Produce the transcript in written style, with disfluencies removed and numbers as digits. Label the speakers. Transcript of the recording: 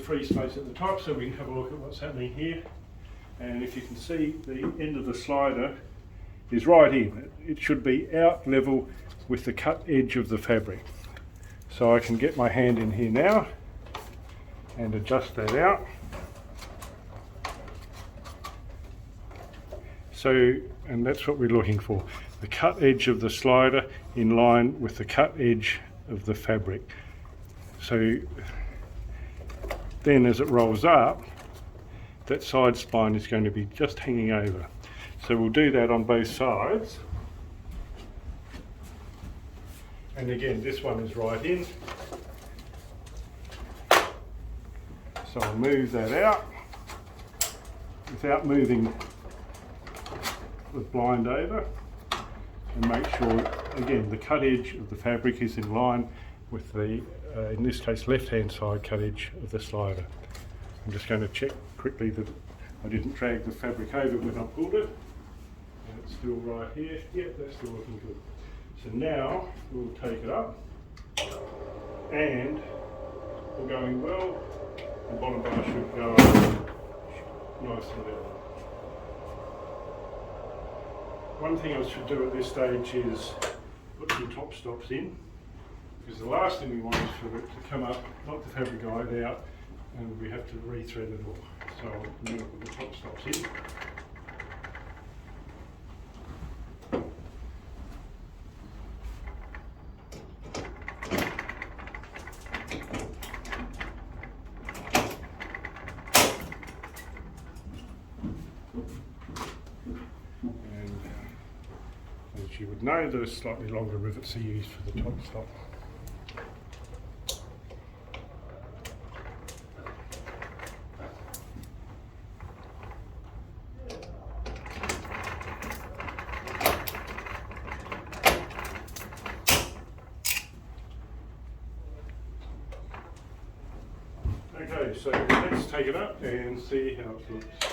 Speaker 1: free space at the top so we can have a look at what's happening here. And if you can see, the end of the slider is right in. It should be out level with the cut edge of the fabric. So I can get my hand in here now and adjust that out. So, and that's what we're looking for. The cut edge of the slider in line with the cut edge of the fabric. So then as it rolls up, that side spine is going to be just hanging over. So we'll do that on both sides. And again, this one is right in. So I'll move that out without moving the blind over, and make sure, again, the cut edge of the fabric is in line with the, in this case, left-hand side cut edge of the slider. I'm just going to check quickly that I didn't drag the fabric over when I pulled it. And it's still right here. Yep, that's still looking good. So now we'll take it up, and all going well, the bottom bar should go nice and level. One thing I should do at this stage is put some top stops in, because the last thing we want is for it to come up, knock the fabric guide out, and we have to re-thread it all. So I'm going to put the top stops in. As you would know, those slightly longer rivets are used for the top stop. Okay, so let's take it up and see how it looks.